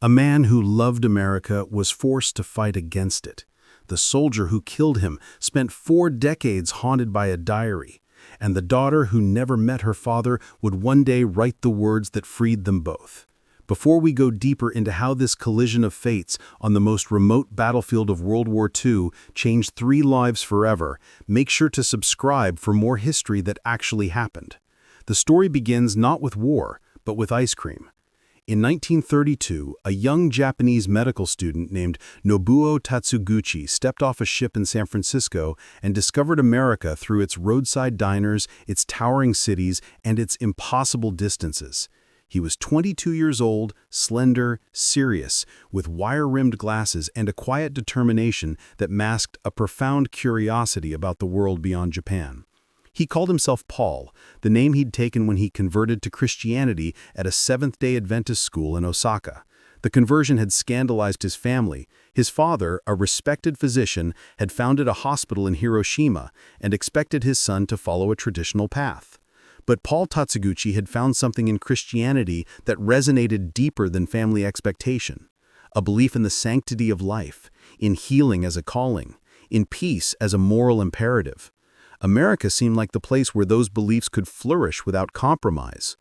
A man who loved America was forced to fight against it. The soldier who killed him spent 4 decades haunted by a diary, and the daughter who never met her father would one day write the words that freed them both. Before we go deeper into how this collision of fates on the most remote battlefield of World War II changed 3 lives forever, make sure to subscribe for more history that actually happened. The story begins not with war, but with ice cream. In 1932, a young Japanese medical student named Nobuo Tatsuguchi stepped off a ship in San Francisco and discovered America through its roadside diners, its towering cities, and its impossible distances. He was 22 years old, slender, serious, with wire-rimmed glasses and a quiet determination that masked a profound curiosity about the world beyond Japan. He called himself Paul, the name he'd taken when he converted to Christianity at a Seventh-day Adventist school in Osaka. The conversion had scandalized his family. His father, a respected physician, had founded a hospital in Hiroshima and expected his son to follow a traditional path. But Paul Tatsuguchi had found something in Christianity that resonated deeper than family expectation. A belief in the sanctity of life, in healing as a calling, in peace as a moral imperative. America seemed like the place where those beliefs could flourish without compromise.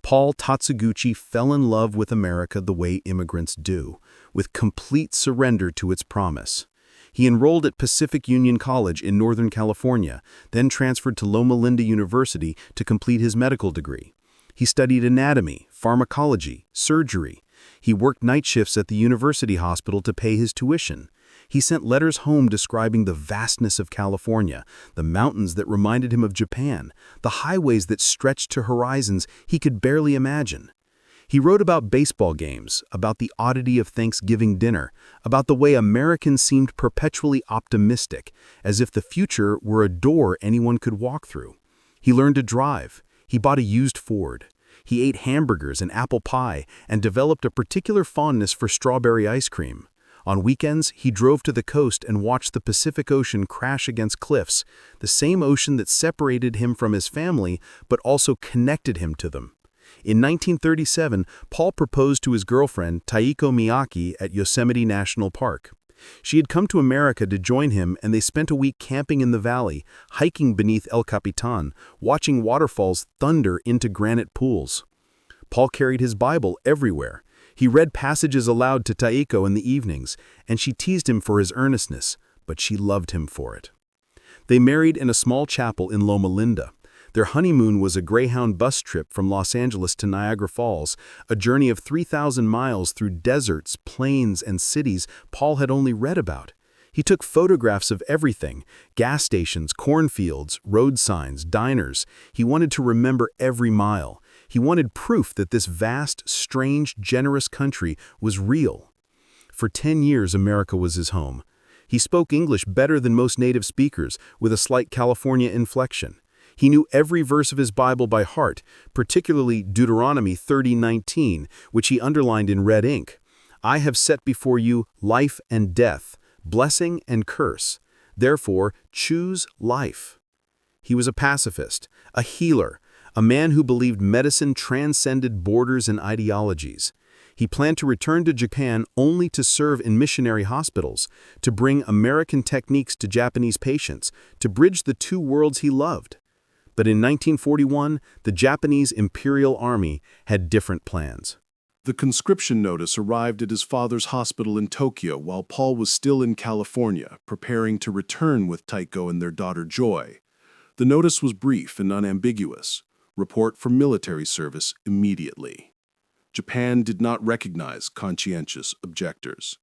Paul Tatsuguchi fell in love with America the way immigrants do, with complete surrender to its promise. He enrolled at Pacific Union College in Northern California, then transferred to Loma Linda University to complete his medical degree. He studied anatomy, pharmacology, surgery. He worked night shifts at the university hospital to pay his tuition. He sent letters home describing the vastness of California, the mountains that reminded him of Japan, the highways that stretched to horizons he could barely imagine. He wrote about baseball games, about the oddity of Thanksgiving dinner, about the way Americans seemed perpetually optimistic, as if the future were a door anyone could walk through. He learned to drive. He bought a used Ford. He ate hamburgers and apple pie and developed a particular fondness for strawberry ice cream. On weekends, he drove to the coast and watched the Pacific Ocean crash against cliffs, the same ocean that separated him from his family but also connected him to them. In 1937, Paul proposed to his girlfriend, Taiko Miyake, at Yosemite National Park. She had come to America to join him, and they spent a week camping in the valley, hiking beneath El Capitan, watching waterfalls thunder into granite pools. Paul carried his Bible everywhere. He read passages aloud to Taiko in the evenings, and she teased him for his earnestness, but she loved him for it. They married in a small chapel in Loma Linda. Their honeymoon was a Greyhound bus trip from Los Angeles to Niagara Falls, a journey of 3,000 miles through deserts, plains, and cities Paul had only read about. He took photographs of everything: gas stations, cornfields, road signs, diners. He wanted to remember every mile. He wanted proof that this vast, strange, generous country was real. For 10 years, America was his home. He spoke English better than most native speakers, with a slight California inflection. He knew every verse of his Bible by heart, particularly Deuteronomy 30:19, which he underlined in red ink. "I have set before you life and death, blessing and curse. Therefore, choose life." He was a pacifist, a healer, a man who believed medicine transcended borders and ideologies. He planned to return to Japan only to serve in missionary hospitals, to bring American techniques to Japanese patients, to bridge the 2 worlds he loved. But in 1941, the Japanese Imperial Army had different plans. The conscription notice arrived at his father's hospital in Tokyo while Paul was still in California, preparing to return with Taiko and their daughter Joy. The notice was brief and unambiguous. Report for military service immediately. Japan did not recognize conscientious objectors.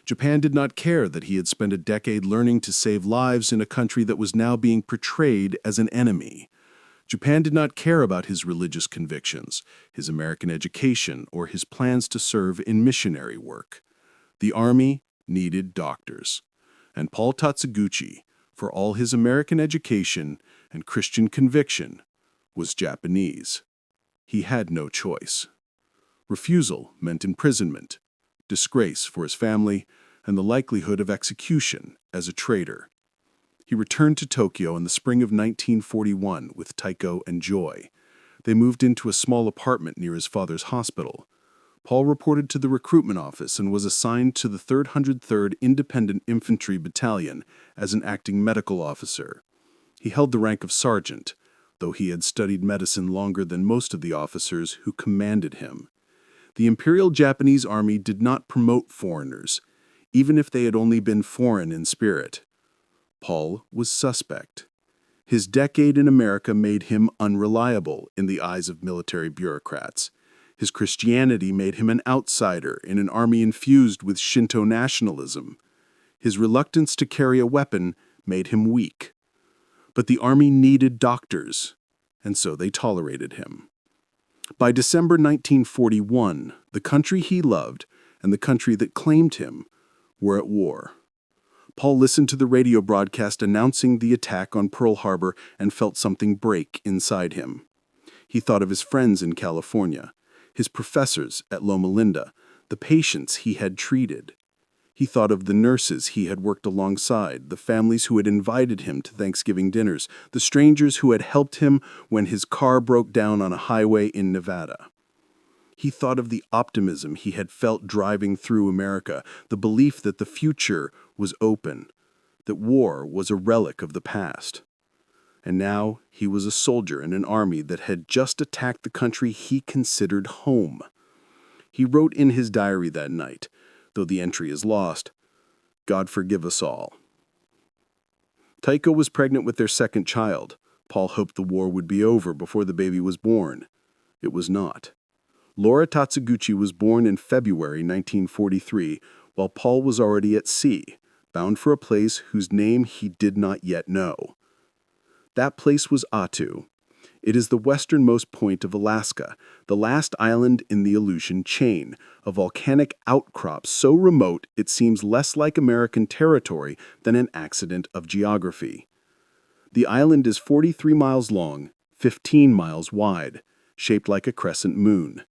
Japan did not care that he had spent a decade learning to save lives in a country that was now being portrayed as an enemy. Japan did not care about his religious convictions, his American education, or his plans to serve in missionary work. The army needed doctors. And Paul Tatsuguchi, for all his American education and Christian conviction, was Japanese. He had no choice. Refusal meant imprisonment, disgrace for his family, and the likelihood of execution as a traitor. He returned to Tokyo in the spring of 1941 with Taiko and Joy. They moved into a small apartment near his father's hospital. Paul reported to the recruitment office and was assigned to the 303rd Independent Infantry Battalion as an acting medical officer. He held the rank of sergeant, though he had studied medicine longer than most of the officers who commanded him. The Imperial Japanese Army did not promote foreigners, even if they had only been foreign in spirit. Paul was suspect. His decade in America made him unreliable in the eyes of military bureaucrats. His Christianity made him an outsider in an army infused with Shinto nationalism. His reluctance to carry a weapon made him weak. But the army needed doctors, and so they tolerated him. By December 1941, the country he loved and the country that claimed him were at war. Paul listened to the radio broadcast announcing the attack on Pearl Harbor and felt something break inside him. He thought of his friends in California, his professors at Loma Linda, the patients he had treated. He thought of the nurses he had worked alongside, the families who had invited him to Thanksgiving dinners, the strangers who had helped him when his car broke down on a highway in Nevada. He thought of the optimism he had felt driving through America, the belief that the future was open, that war was a relic of the past. And now he was a soldier in an army that had just attacked the country he considered home. He wrote in his diary that night, though the entry is lost, "God forgive us all." Taiko was pregnant with their second child. Paul hoped the war would be over before the baby was born. It was not. Laura Tatsuguchi was born in February 1943, while Paul was already at sea, bound for a place whose name he did not yet know. That place was Attu. It is the westernmost point of Alaska, the last island in the Aleutian chain, a volcanic outcrop so remote it seems less like American territory than an accident of geography. The island is 43 miles long, 15 miles wide, shaped like a crescent moon.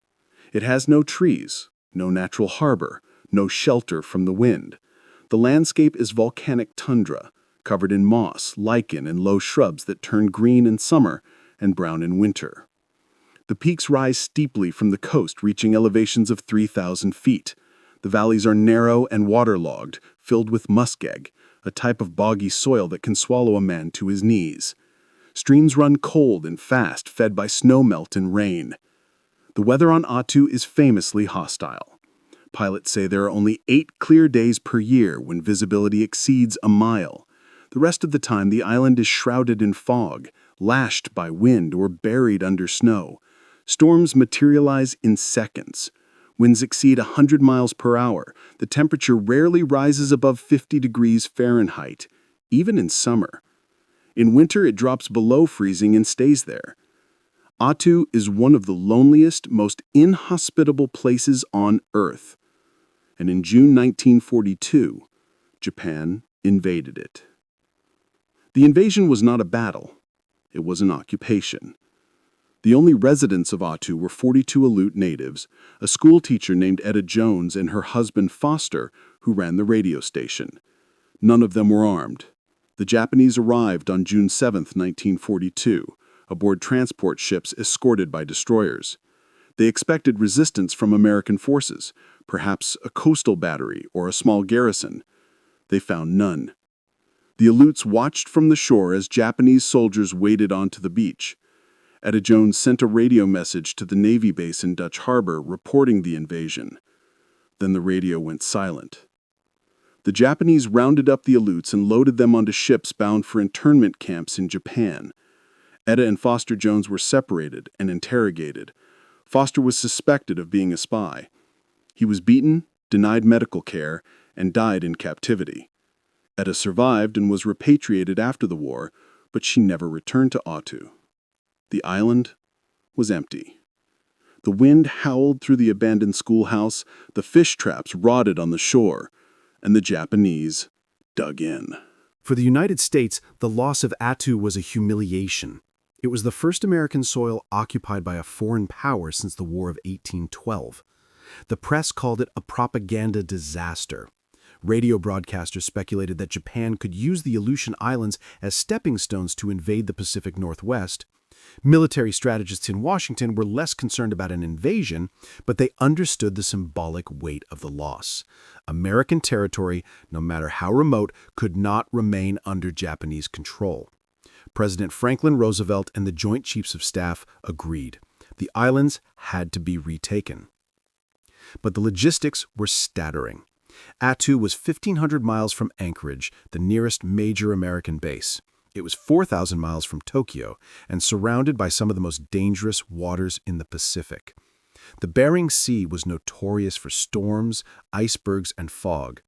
It has no trees, no natural harbor, no shelter from the wind. The landscape is volcanic tundra, covered in moss, lichen, and low shrubs that turn green in summer and brown in winter. The peaks rise steeply from the coast, reaching elevations of 3,000 feet. The valleys are narrow and waterlogged, filled with muskeg, a type of boggy soil that can swallow a man to his knees. Streams run cold and fast, fed by snowmelt and rain. The weather on Attu is famously hostile. Pilots say there are only 8 clear days per year when visibility exceeds a mile. The rest of the time, the island is shrouded in fog, lashed by wind or buried under snow. Storms materialize in seconds. Winds exceed 100 miles per hour. The temperature rarely rises above 50 degrees Fahrenheit, even in summer. In winter, it drops below freezing and stays there. Attu is one of the loneliest, most inhospitable places on Earth. And in June 1942, Japan invaded it. The invasion was not a battle. It was an occupation. The only residents of Attu were 42 Aleut natives, a school teacher named Etta Jones and her husband Foster, who ran the radio station. None of them were armed. The Japanese arrived on June 7, 1942, aboard transport ships escorted by destroyers. They expected resistance from American forces, perhaps a coastal battery or a small garrison. They found none. The Aleuts watched from the shore as Japanese soldiers waded onto the beach. Etta Jones sent a radio message to the Navy base in Dutch Harbor reporting the invasion. Then the radio went silent. The Japanese rounded up the Aleuts and loaded them onto ships bound for internment camps in Japan. Etta and Foster Jones were separated and interrogated. Foster was suspected of being a spy. He was beaten, denied medical care, and died in captivity. Etta survived and was repatriated after the war, but she never returned to Attu. The island was empty. The wind howled through the abandoned schoolhouse, the fish traps rotted on the shore, and the Japanese dug in. For the United States, the loss of Attu was a humiliation. It was the first American soil occupied by a foreign power since the War of 1812. The press called it a propaganda disaster. Radio broadcasters speculated that Japan could use the Aleutian Islands as stepping stones to invade the Pacific Northwest. Military strategists in Washington were less concerned about an invasion, but they understood the symbolic weight of the loss. American territory, no matter how remote, could not remain under Japanese control. President Franklin Roosevelt and the Joint Chiefs of Staff agreed. The islands had to be retaken. But the logistics were staggering. Attu was 1,500 miles from Anchorage, the nearest major American base. It was 4,000 miles from Tokyo and surrounded by some of the most dangerous waters in the Pacific. The Bering Sea was notorious for storms, icebergs, and fog.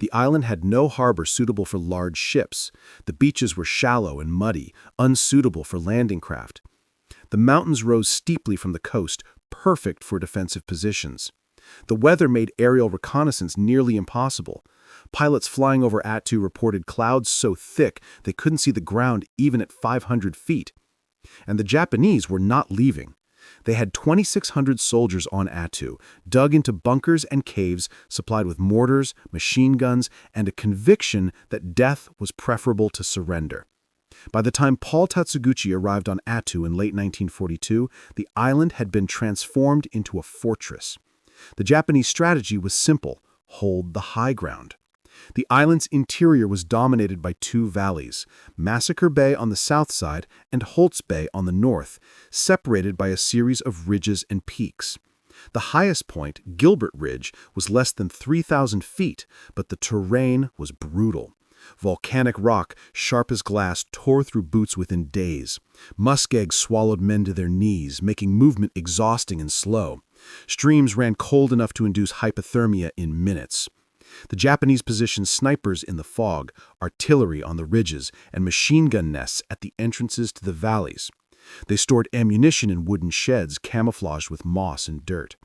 The island had no harbor suitable for large ships. The beaches were shallow and muddy, unsuitable for landing craft. The mountains rose steeply from the coast, perfect for defensive positions. The weather made aerial reconnaissance nearly impossible. Pilots flying over Attu reported clouds so thick they couldn't see the ground even at 500 feet. And the Japanese were not leaving. They had 2,600 soldiers on Attu, dug into bunkers and caves, supplied with mortars, machine guns, and a conviction that death was preferable to surrender. By the time Paul Tatsuguchi arrived on Attu in late 1942, the island had been transformed into a fortress. The Japanese strategy was simple: hold the high ground. The island's interior was dominated by two valleys, Massacre Bay on the south side and Holtz Bay on the north, separated by a series of ridges and peaks. The highest point, Gilbert Ridge, was less than 3,000 feet, but the terrain was brutal. Volcanic rock, sharp as glass, tore through boots within days. Muskeg swallowed men to their knees, making movement exhausting and slow. Streams ran cold enough to induce hypothermia in minutes. The Japanese positioned snipers in the fog, artillery on the ridges, and machine gun nests at the entrances to the valleys. They stored ammunition in wooden sheds camouflaged with moss and dirt.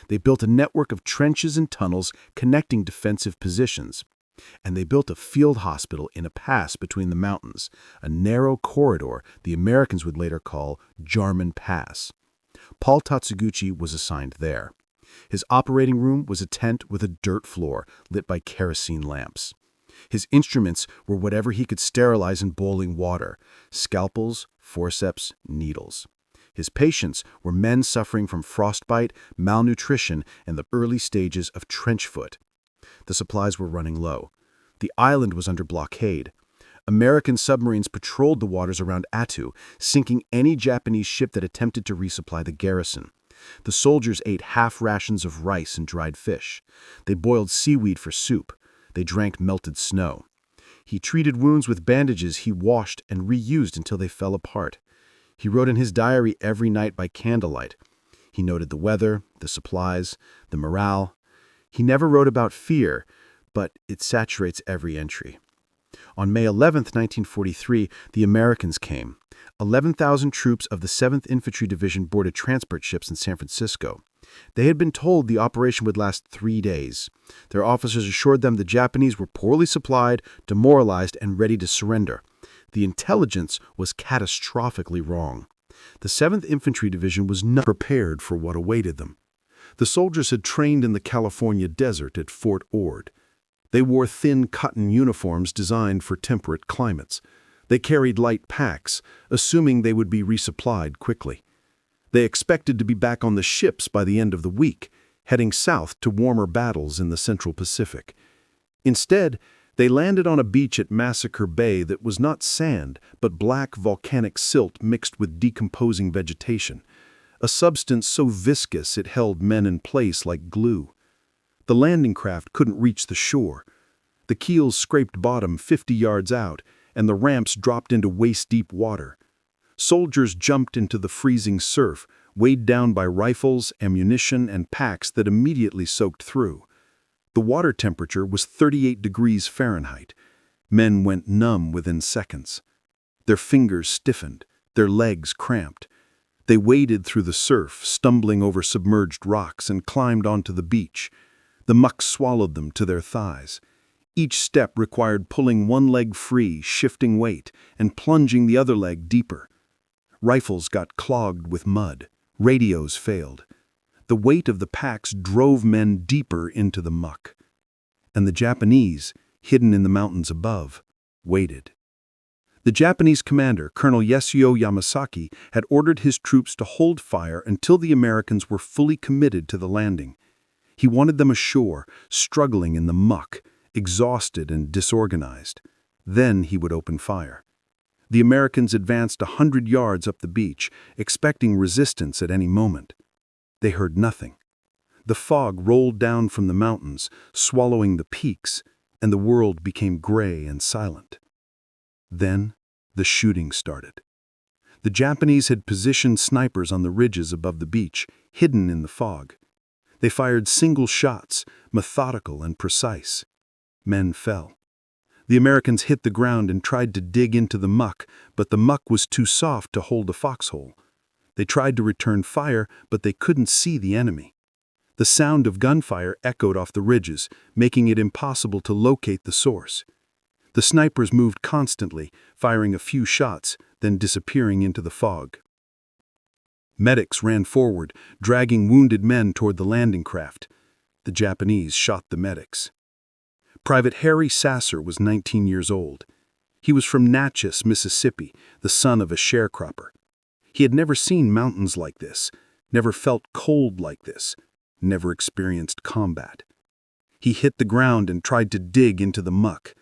They built a network of trenches and tunnels connecting defensive positions. And they built a field hospital in a pass between the mountains, a narrow corridor the Americans would later call Jarman Pass. Paul Tatsuguchi was assigned there. His operating room was a tent with a dirt floor lit by kerosene lamps. His instruments were whatever he could sterilize in boiling water: scalpels, forceps, needles. His patients were men suffering from frostbite, malnutrition, and the early stages of trench foot. The supplies were running low. The island was under blockade. American submarines patrolled the waters around Attu, sinking any Japanese ship that attempted to resupply the garrison. The soldiers ate half rations of rice and dried fish. They boiled seaweed for soup. They drank melted snow. He treated wounds with bandages he washed and reused until they fell apart. He wrote in his diary every night by candlelight. He noted the weather, the supplies, the morale. He never wrote about fear, but it saturates every entry. On May 11, 1943, the Americans came. 11,000 troops of the 7th Infantry Division boarded transport ships in San Francisco. They had been told the operation would last 3 days. Their officers assured them the Japanese were poorly supplied, demoralized, and ready to surrender. The intelligence was catastrophically wrong. The 7th Infantry Division was not prepared for what awaited them. The soldiers had trained in the California desert at Fort Ord. They wore thin cotton uniforms designed for temperate climates. They carried light packs, assuming they would be resupplied quickly. They expected to be back on the ships by the end of the week, heading south to warmer battles in the Central Pacific. Instead, they landed on a beach at Massacre Bay that was not sand, but black volcanic silt mixed with decomposing vegetation, a substance so viscous it held men in place like glue. The landing craft couldn't reach the shore. The keels scraped bottom 50 yards out, and the ramps dropped into waist-deep water. Soldiers jumped into the freezing surf, weighed down by rifles, ammunition, and packs that immediately soaked through. The water temperature was 38 degrees Fahrenheit. Men went numb within seconds. Their fingers stiffened, their legs cramped. They waded through the surf, stumbling over submerged rocks, and climbed onto the beach. The muck swallowed them to their thighs. Each step required pulling one leg free, shifting weight, and plunging the other leg deeper. Rifles got clogged with mud. Radios failed. The weight of the packs drove men deeper into the muck. And the Japanese, hidden in the mountains above, waited. The Japanese commander, Colonel Yasuo Yamasaki, had ordered his troops to hold fire until the Americans were fully committed to the landing. He wanted them ashore, struggling in the muck, exhausted and disorganized. Then he would open fire. The Americans advanced 100 yards up the beach, expecting resistance at any moment. They heard nothing. The fog rolled down from the mountains, swallowing the peaks, and the world became gray and silent. Then, the shooting started. The Japanese had positioned snipers on the ridges above the beach, hidden in the fog. They fired single shots, methodical and precise. Men fell. The Americans hit the ground and tried to dig into the muck, but the muck was too soft to hold a foxhole. They tried to return fire, but they couldn't see the enemy. The sound of gunfire echoed off the ridges, making it impossible to locate the source. The snipers moved constantly, firing a few shots, then disappearing into the fog. Medics ran forward, dragging wounded men toward the landing craft. The Japanese shot the medics. Private Harry Sasser was 19 years old. He was from Natchez, Mississippi, the son of a sharecropper. He had never seen mountains like this, never felt cold like this, never experienced combat. He hit the ground and tried to dig into the muck.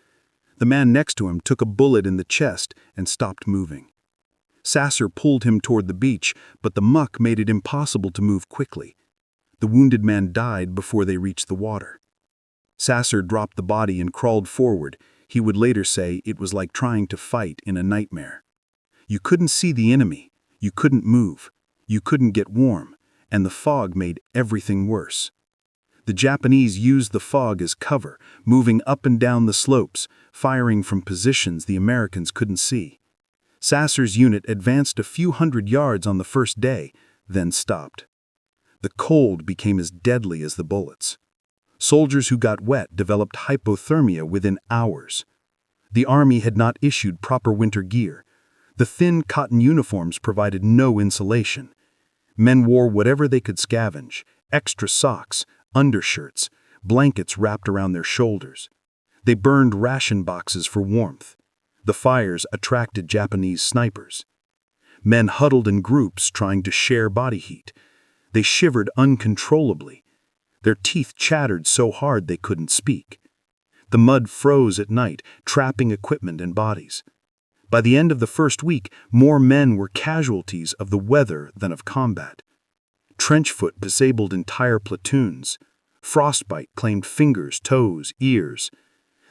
The man next to him took a bullet in the chest and stopped moving. Sasser pulled him toward the beach, but the muck made it impossible to move quickly. The wounded man died before they reached the water. Sasser dropped the body and crawled forward. He would later say it was like trying to fight in a nightmare. You couldn't see the enemy, you couldn't move, you couldn't get warm, and the fog made everything worse. The Japanese used the fog as cover, moving up and down the slopes, firing from positions the Americans couldn't see. Sasser's unit advanced a few hundred yards on the first day, then stopped. The cold became as deadly as the bullets. Soldiers who got wet developed hypothermia within hours. The army had not issued proper winter gear. The thin cotton uniforms provided no insulation. Men wore whatever they could scavenge, extra socks, undershirts, blankets wrapped around their shoulders. They burned ration boxes for warmth. The fires attracted Japanese snipers. Men huddled in groups trying to share body heat. They shivered uncontrollably. Their teeth chattered so hard they couldn't speak. The mud froze at night, trapping equipment and bodies. By the end of the first week, more men were casualties of the weather than of combat. Trenchfoot disabled entire platoons. Frostbite claimed fingers, toes, ears.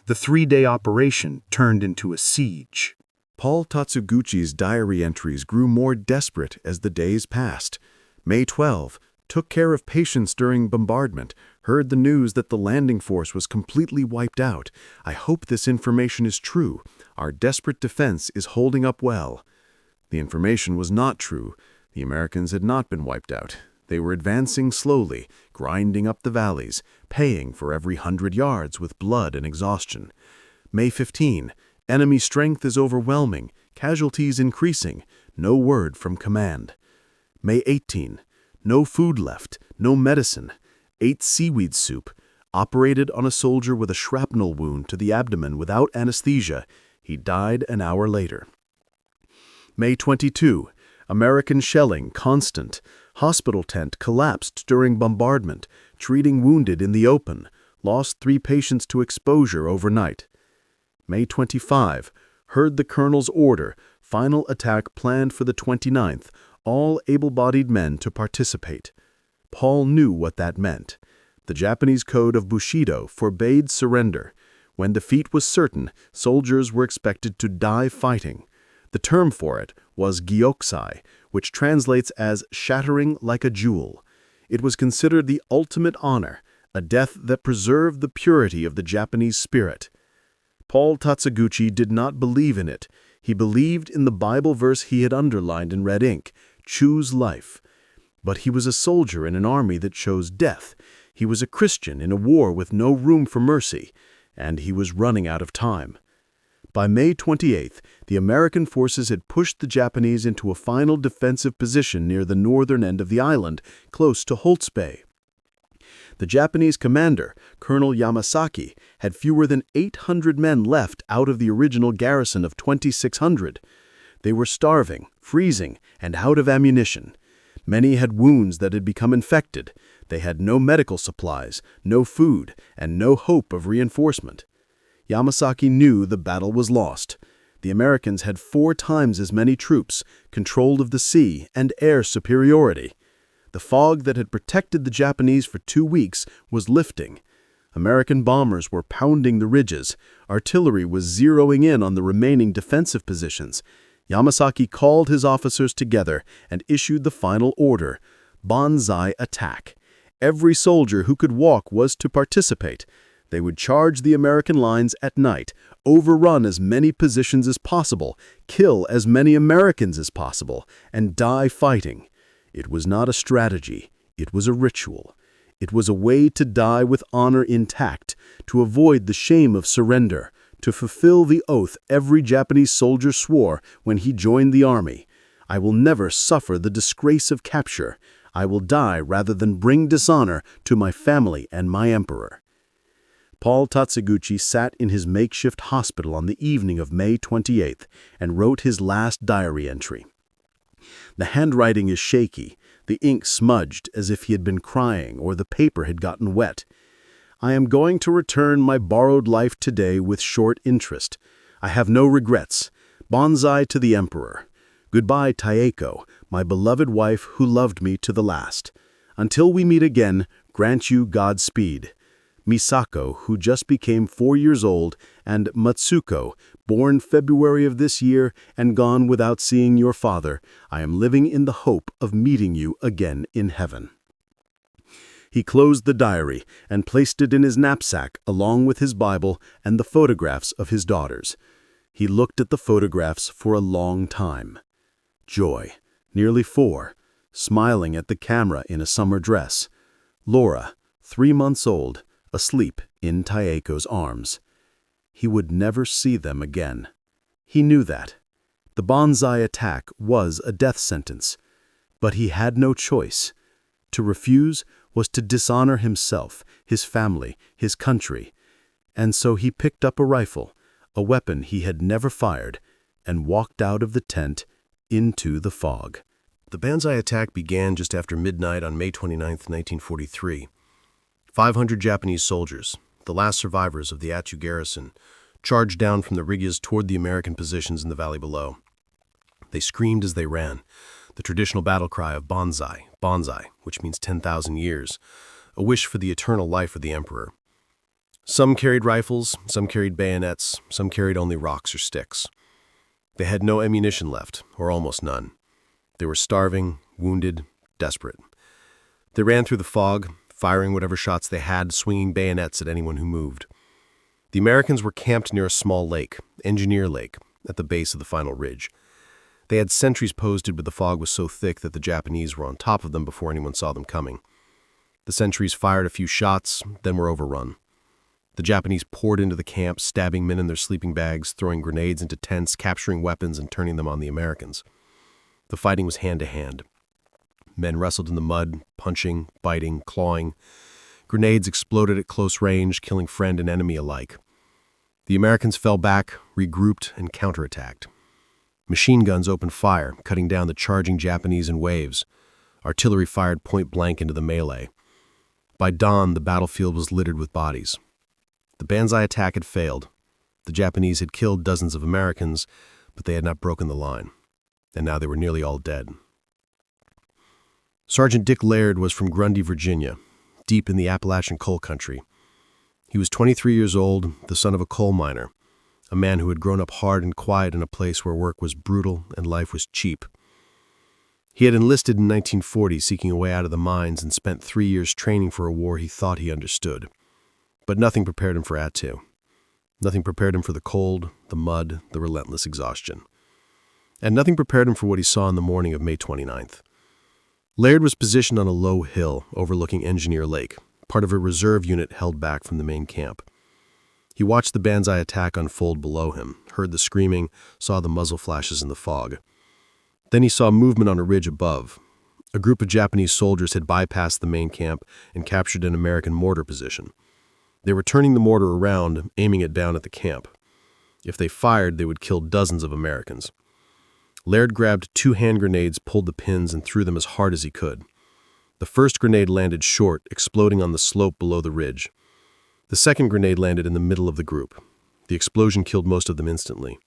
The 3-day operation turned into a siege. Paul Tatsuguchi's diary entries grew more desperate as the days passed. May 12, took care of patients during bombardment, heard the news that the landing force was completely wiped out. I hope this information is true. Our desperate defense is holding up well. The information was not true. The Americans had not been wiped out. They were advancing slowly, grinding up the valleys, paying for every 100 yards with blood and exhaustion. May 15, enemy strength is overwhelming, casualties increasing, no word from command. May 18, no food left, no medicine, ate seaweed soup, operated on a soldier with a shrapnel wound to the abdomen without anesthesia. He died an hour later. May 22, American shelling constant. Hospital tent collapsed during bombardment, treating wounded in the open, lost 3 patients to exposure overnight. May 25, heard the colonel's order, final attack planned for the 29th, all able-bodied men to participate. Paul knew what that meant. The Japanese code of Bushido forbade surrender. When defeat was certain, soldiers were expected to die fighting. The term for it was gyokusai, which translates as shattering like a jewel. It was considered the ultimate honor, a death that preserved the purity of the Japanese spirit. Paul Tatsuguchi did not believe in it. He believed in the Bible verse he had underlined in red ink, "Choose life." But he was a soldier in an army that chose death. He was a Christian in a war with no room for mercy, and he was running out of time. By May 28th, the American forces had pushed the Japanese into a final defensive position near the northern end of the island, close to Holtz Bay. The Japanese commander, Colonel Yamasaki, had fewer than 800 men left out of the original garrison of 2,600. They were starving, freezing, and out of ammunition. Many had wounds that had become infected. They had no medical supplies, no food, and no hope of reinforcement. Yamasaki knew the battle was lost. The Americans had 4 times as many troops, control of the sea and air superiority. The fog that had protected the Japanese for 2 weeks was lifting. American bombers were pounding the ridges. Artillery was zeroing in on the remaining defensive positions. Yamasaki called his officers together and issued the final order: Banzai attack. Every soldier who could walk was to participate. They would charge the American lines at night, overrun as many positions as possible, kill as many Americans as possible, and die fighting. It was not a strategy, it was a ritual. It was a way to die with honor intact, to avoid the shame of surrender, to fulfill the oath every Japanese soldier swore when he joined the army. I will never suffer the disgrace of capture. I will die rather than bring dishonor to my family and my emperor. Paul Tatsuguchi sat in his makeshift hospital on the evening of May 28th and wrote his last diary entry. The handwriting is shaky, the ink smudged as if he had been crying or the paper had gotten wet. I am going to return my borrowed life today with short interest. I have no regrets. Banzai to the emperor. Goodbye, Taeko, my beloved wife who loved me to the last. Until we meet again, grant you Godspeed. Misako, who just became 4 years old, and Matsuko, born February of this year and gone without seeing your father, I am living in the hope of meeting you again in heaven. He closed the diary and placed it in his knapsack along with his Bible and the photographs of his daughters. He looked at the photographs for a long time. Joy, nearly 4, smiling at the camera in a summer dress. Laura, 3 months old, asleep in Taeko's arms. He would never see them again. He knew that. The Banzai attack was a death sentence, but he had no choice. To refuse was to dishonor himself, his family, his country, and so he picked up a rifle, a weapon he had never fired, and walked out of the tent into the fog. The Banzai attack began just after midnight on May 29, 1943. 500 Japanese soldiers, the last survivors of the Atsu garrison, charged down from the rigyas toward the American positions in the valley below. They screamed as they ran, the traditional battle cry of Banzai, Banzai, which means 10,000 years, a wish for the eternal life of the emperor. Some carried rifles, some carried bayonets, some carried only rocks or sticks. They had no ammunition left, or almost none. They were starving, wounded, desperate. They ran through the fog, firing whatever shots they had, swinging bayonets at anyone who moved. The Americans were camped near a small lake, Engineer Lake, at the base of the final ridge. They had sentries posted, but the fog was so thick that the Japanese were on top of them before anyone saw them coming. The sentries fired a few shots, then were overrun. The Japanese poured into the camp, stabbing men in their sleeping bags, throwing grenades into tents, capturing weapons, and turning them on the Americans. The fighting was hand-to-hand. Men wrestled in the mud, punching, biting, clawing. Grenades exploded at close range, killing friend and enemy alike. The Americans fell back, regrouped, and counterattacked. Machine guns opened fire, cutting down the charging Japanese in waves. Artillery fired point-blank into the melee. By dawn, the battlefield was littered with bodies. The Banzai attack had failed. The Japanese had killed dozens of Americans, but they had not broken the line, and now they were nearly all dead. Sergeant Dick Laird was from Grundy, Virginia, deep in the Appalachian coal country. He was 23 years old, the son of a coal miner, a man who had grown up hard and quiet in a place where work was brutal and life was cheap. He had enlisted in 1940, seeking a way out of the mines, and spent 3 years training for a war he thought he understood. But nothing prepared him for Attu. Nothing prepared him for the cold, the mud, the relentless exhaustion. And nothing prepared him for what he saw in the morning of May 29th. Laird was positioned on a low hill overlooking Engineer Lake, part of a reserve unit held back from the main camp. He watched the Banzai attack unfold below him, heard the screaming, saw the muzzle flashes in the fog. Then he saw movement on a ridge above. A group of Japanese soldiers had bypassed the main camp and captured an American mortar position. They were turning the mortar around, aiming it down at the camp. If they fired, they would kill dozens of Americans. Laird grabbed 2 hand grenades, pulled the pins, and threw them as hard as he could. The first grenade landed short, exploding on the slope below the ridge. The second grenade landed in the middle of the group. The explosion killed most of them instantly.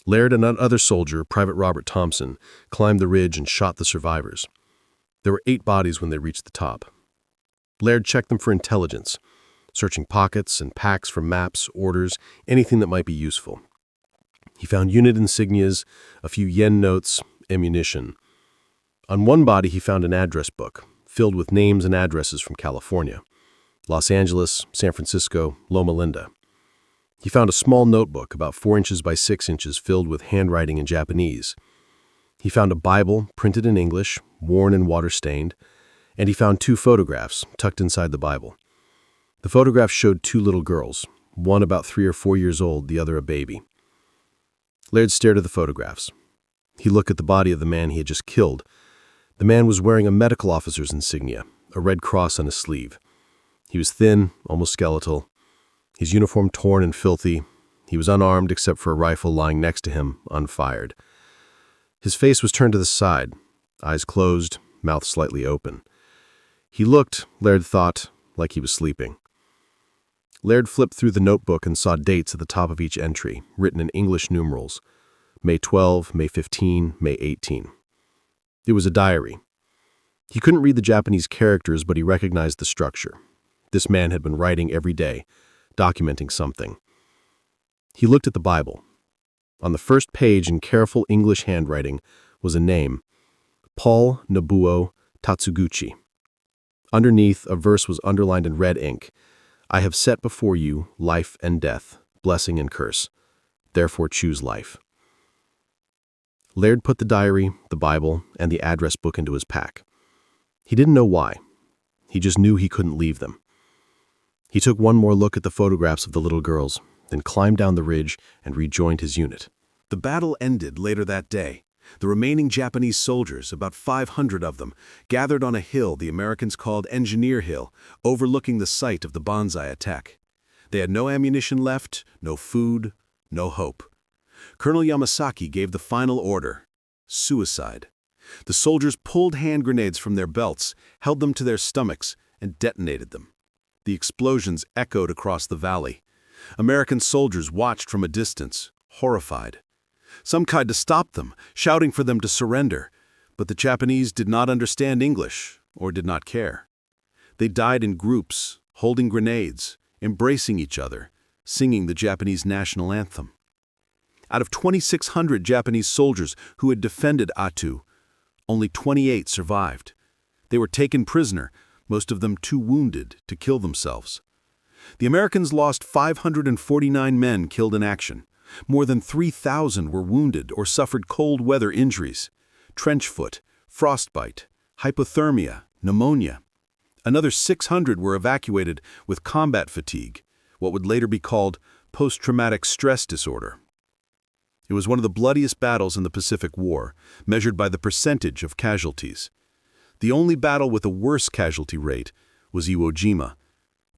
Laird and another soldier, Private Robert Thompson, climbed the ridge and shot the survivors. There were 8 bodies when they reached the top. Laird checked them for intelligence, searching pockets and packs for maps, orders, anything that might be useful. He found unit insignias, a few yen notes, ammunition. On one body he found an address book, filled with names and addresses from California. Los Angeles, San Francisco, Loma Linda. He found a small notebook about 4 inches by 6 inches filled with handwriting in Japanese. He found a Bible printed in English, worn and water-stained, and he found 2 photographs tucked inside the Bible. The photographs showed 2 little girls, one about 3 or 4 years old, the other a baby. Laird stared at the photographs. He looked at the body of the man he had just killed. The man was wearing a medical officer's insignia, a red cross on his sleeve. He was thin, almost skeletal, his uniform torn and filthy. He was unarmed except for a rifle lying next to him, unfired. His face was turned to the side, eyes closed, mouth slightly open. He looked, Laird thought, like he was sleeping. Laird flipped through the notebook and saw dates at the top of each entry, written in English numerals. May 12, May 15, May 18. It was a diary. He couldn't read the Japanese characters, but he recognized the structure. This man had been writing every day, documenting something. He looked at the Bible. On the first page in careful English handwriting was a name, Paul Nobuo Tatsuguchi. Underneath, a verse was underlined in red ink. I have set before you life and death, blessing and curse. Therefore choose life. Laird put the diary, the Bible, and the address book into his pack. He didn't know why. He just knew he couldn't leave them. He took one more look at the photographs of the little girls, then climbed down the ridge and rejoined his unit. The battle ended later that day. The remaining Japanese soldiers, about 500 of them, gathered on a hill the Americans called Engineer Hill, overlooking the site of the Banzai attack. They had no ammunition left, no food, no hope. Colonel Yamasaki gave the final order: suicide. The soldiers pulled hand grenades from their belts, held them to their stomachs, and detonated them. The explosions echoed across the valley. American soldiers watched from a distance, horrified. Some tried to stop them, shouting for them to surrender, but the Japanese did not understand English or did not care. They died in groups, holding grenades, embracing each other, singing the Japanese national anthem. Out of 2,600 Japanese soldiers who had defended Attu, only 28 survived. They were taken prisoner, most of them too wounded to kill themselves. The Americans lost 549 men killed in action. More than 3,000 were wounded or suffered cold weather injuries, trench foot, frostbite, hypothermia, pneumonia. Another 600 were evacuated with combat fatigue, what would later be called post-traumatic stress disorder. It was one of the bloodiest battles in the Pacific War, measured by the percentage of casualties. The only battle with a worse casualty rate was Iwo Jima,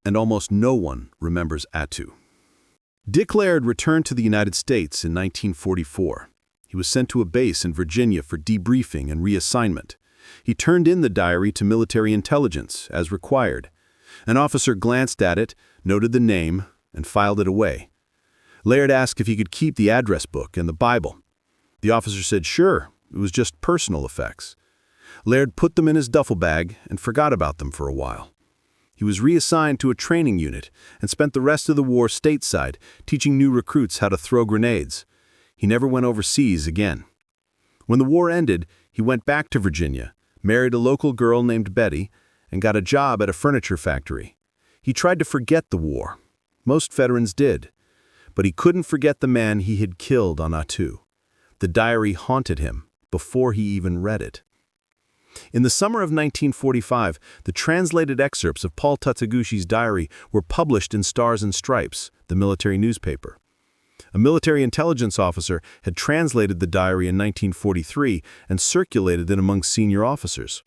and almost no one remembers Attu. Dick Laird returned to the United States in 1944. He was sent to a base in Virginia for debriefing and reassignment. He turned in the diary to military intelligence, as required. An officer glanced at it, noted the name, and filed it away. Laird asked if he could keep the address book and the Bible. The officer said sure, it was just personal effects. Laird put them in his duffel bag and forgot about them for a while. He was reassigned to a training unit and spent the rest of the war stateside, teaching new recruits how to throw grenades. He never went overseas again. When the war ended, he went back to Virginia, married a local girl named Betty, and got a job at a furniture factory. He tried to forget the war. Most veterans did. But he couldn't forget the man he had killed on Attu. The diary haunted him before he even read it. In the summer of 1945, the translated excerpts of Paul Tatsuguchi's diary were published in Stars and Stripes, the military newspaper. A military intelligence officer had translated the diary in 1943 and circulated it among senior officers.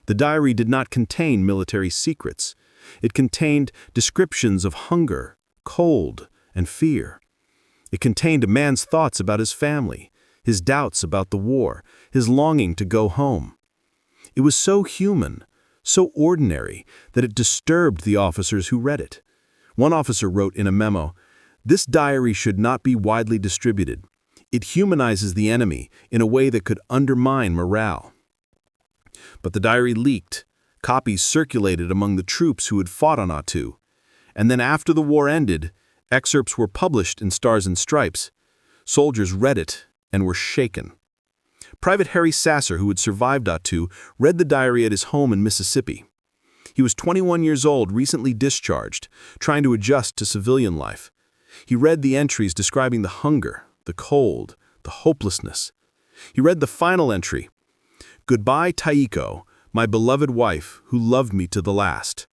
The diary did not contain military secrets. It contained descriptions of hunger, cold, and fear. It contained a man's thoughts about his family, his doubts about the war, his longing to go home. It was so human, so ordinary, that it disturbed the officers who read it. One officer wrote in a memo, "This diary should not be widely distributed. It humanizes the enemy in a way that could undermine morale." But the diary leaked. Copies circulated among the troops who had fought on Attu. And then after the war ended, excerpts were published in Stars and Stripes. Soldiers read it and were shaken. Private Harry Sasser, who had survived Attu, read the diary at his home in Mississippi. He was 21 years old, recently discharged, trying to adjust to civilian life. He read the entries describing the hunger, the cold, the hopelessness. He read the final entry, "Goodbye, Taiko, my beloved wife, who loved me to the last.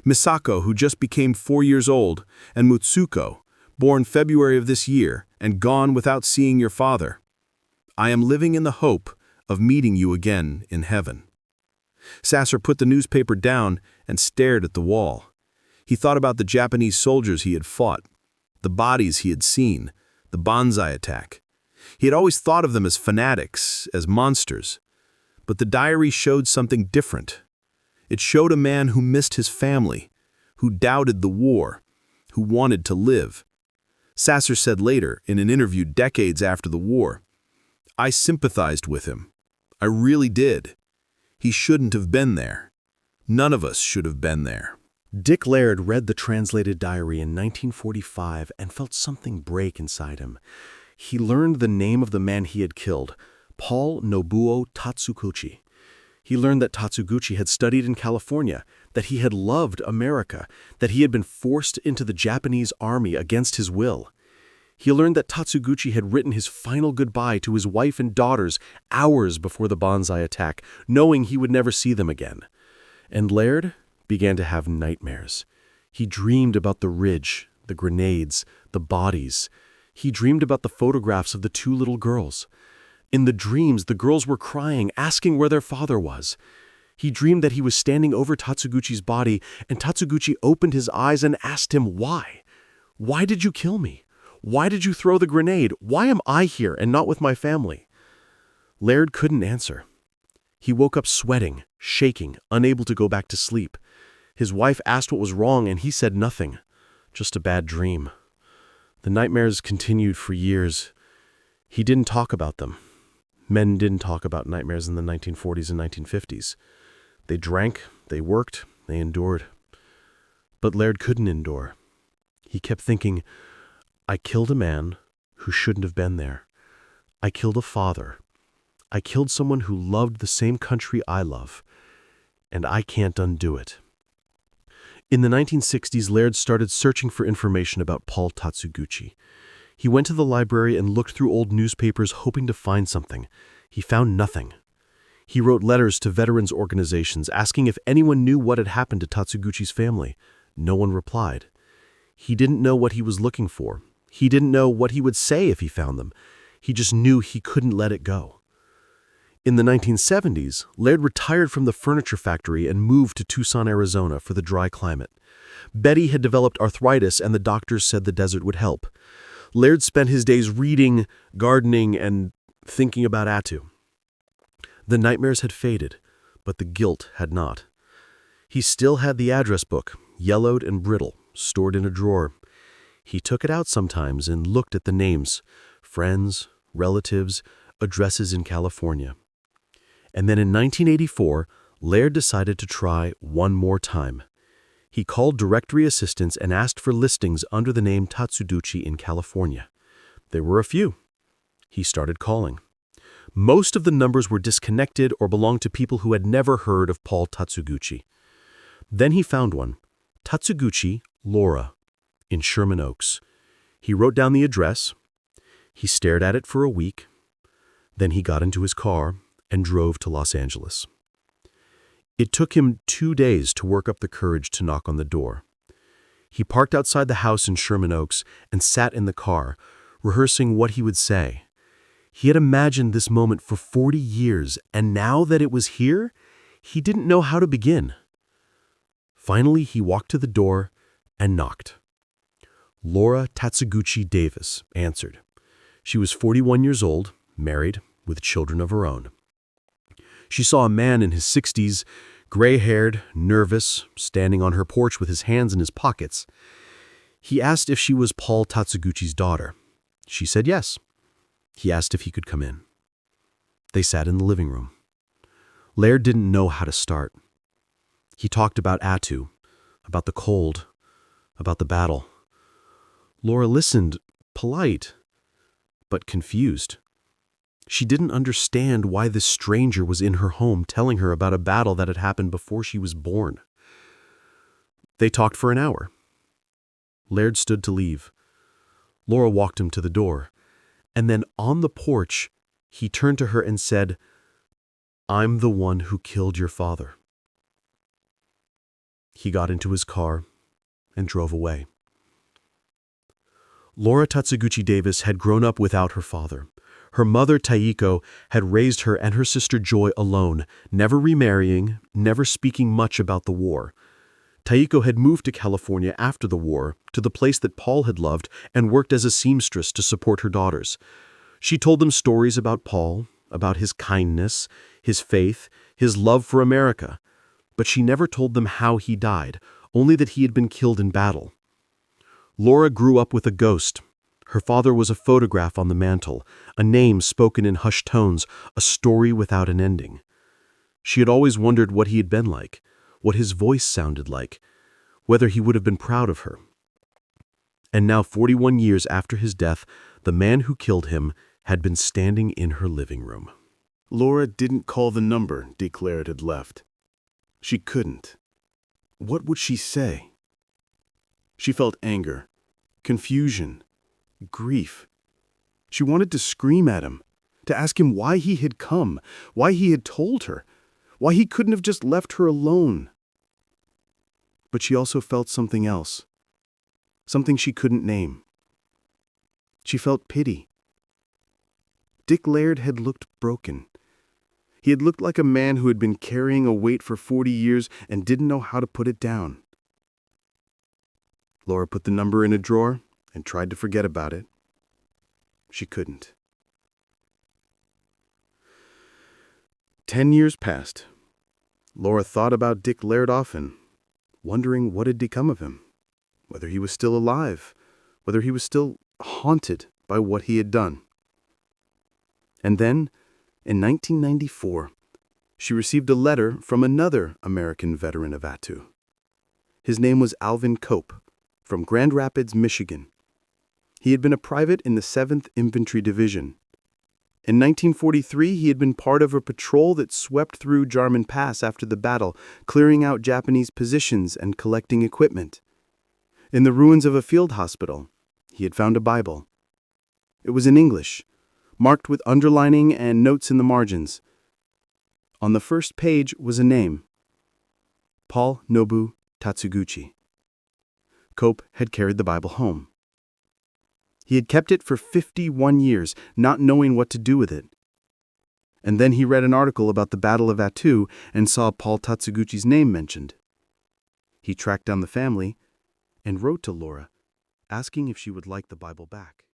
Misako, who just became 4 years old, and Mutsuko, born February of this year and gone without seeing your father. I am living in the hope of meeting you again in heaven." Sasser put the newspaper down and stared at the wall. He thought about the Japanese soldiers he had fought, the bodies he had seen, the Banzai attack. He had always thought of them as fanatics, as monsters. But the diary showed something different. It showed a man who missed his family, who doubted the war, who wanted to live. Sasser said later, in an interview decades after the war, "I sympathized with him. I really did. He shouldn't have been there. None of us should have been there." Dick Laird read the translated diary in 1945 and felt something break inside him. He learned the name of the man he had killed, Paul Nobuo Tatsuguchi. He learned that Tatsuguchi had studied in California, that he had loved America, that he had been forced into the Japanese army against his will. He learned that Tatsuguchi had written his final goodbye to his wife and daughters hours before the Banzai attack, knowing he would never see them again. And Laird began to have nightmares. He dreamed about the ridge, the grenades, the bodies. He dreamed about the photographs of the two little girls. In the dreams, the girls were crying, asking where their father was. He dreamed that he was standing over Tatsuguchi's body, and Tatsuguchi opened his eyes and asked him, "Why? Why did you kill me? Why did you throw the grenade? Why am I here and not with my family?" Laird couldn't answer. He woke up sweating, shaking, unable to go back to sleep. His wife asked what was wrong, and he said nothing. Just a bad dream. The nightmares continued for years. He didn't talk about them. Men didn't talk about nightmares in the 1940s and 1950s. They drank, they worked, they endured. But Laird couldn't endure. He kept thinking, "I killed a man who shouldn't have been there. I killed a father. I killed someone who loved the same country I love. And I can't undo it." In the 1960s, Laird started searching for information about Paul Tatsuguchi. He went to the library and looked through old newspapers hoping to find something. He found nothing. He wrote letters to veterans organizations asking if anyone knew what had happened to Tatsuguchi's family. No one replied. He didn't know what he was looking for. He didn't know what he would say if he found them. He just knew he couldn't let it go. In the 1970s, Laird retired from the furniture factory and moved to Tucson, Arizona for the dry climate. Betty had developed arthritis and the doctors said the desert would help. Laird spent his days reading, gardening, and thinking about Attu. The nightmares had faded, but the guilt had not. He still had the address book, yellowed and brittle, stored in a drawer. He took it out sometimes and looked at the names, friends, relatives, addresses in California. And then in 1984, Laird decided to try one more time. He called directory assistants and asked for listings under the name Tatsuguchi in California. There were a few. He started calling. Most of the numbers were disconnected or belonged to people who had never heard of Paul Tatsuguchi. Then he found one, Tatsuguchi, Laura, in Sherman Oaks. He wrote down the address. He stared at it for a week. Then he got into his car and drove to Los Angeles. It took him 2 days to work up the courage to knock on the door. He parked outside the house in Sherman Oaks and sat in the car, rehearsing what he would say. He had imagined this moment for 40 years, and now that it was here, he didn't know how to begin. Finally, he walked to the door and knocked. Laura Tatsuguchi Davis answered. She was 41 years old, married, with children of her own. She saw a man in his 60s, gray-haired, nervous, standing on her porch with his hands in his pockets. He asked if she was Paul Tatsuguchi's daughter. She said yes. He asked if he could come in. They sat in the living room. Laird didn't know how to start. He talked about Attu, about the cold, about the battle. Laura listened, polite, but confused. She didn't understand why this stranger was in her home telling her about a battle that had happened before she was born. They talked for an hour. Laird stood to leave. Laura walked him to the door, and then on the porch, he turned to her and said, "I'm the one who killed your father." He got into his car and drove away. Laura Tatsuguchi Davis had grown up without her father. Her mother, Taiko, had raised her and her sister Joy alone, never remarrying, never speaking much about the war. Taiko had moved to California after the war, to the place that Paul had loved, and worked as a seamstress to support her daughters. She told them stories about Paul, about his kindness, his faith, his love for America. But she never told them how he died, only that he had been killed in battle. Laura grew up with a ghost. Her father was a photograph on the mantel, a name spoken in hushed tones, a story without an ending. She had always wondered what he had been like, what his voice sounded like, whether he would have been proud of her. And now, 41 years after his death, the man who killed him had been standing in her living room. Laura didn't call the number Dick Laird had left. She couldn't. What would she say? She felt anger, confusion, grief. She wanted to scream at him, to ask him why he had come, why he had told her, why he couldn't have just left her alone. But she also felt something else, something she couldn't name. She felt pity. Dick Laird had looked broken. He had looked like a man who had been carrying a weight for 40 years and didn't know how to put it down. Laura put the number in a drawer and tried to forget about it. She couldn't. 10 years passed. Laura thought about Dick Laird often, wondering what had become of him, whether he was still alive, whether he was still haunted by what he had done. And then, in 1994, she received a letter from another American veteran of Attu. His name was Alvin Cope, from Grand Rapids, Michigan. He had been a private in the 7th Infantry Division. In 1943, he had been part of a patrol that swept through Jarman Pass after the battle, clearing out Japanese positions and collecting equipment. In the ruins of a field hospital, he had found a Bible. It was in English, marked with underlining and notes in the margins. On the first page was a name: Paul Nobu Tatsuguchi. Cope had carried the Bible home. He had kept it for 51 years, not knowing what to do with it. And then he read an article about the Battle of Attu and saw Paul Tatsuguchi's name mentioned. He tracked down the family and wrote to Laura, asking if she would like the Bible back.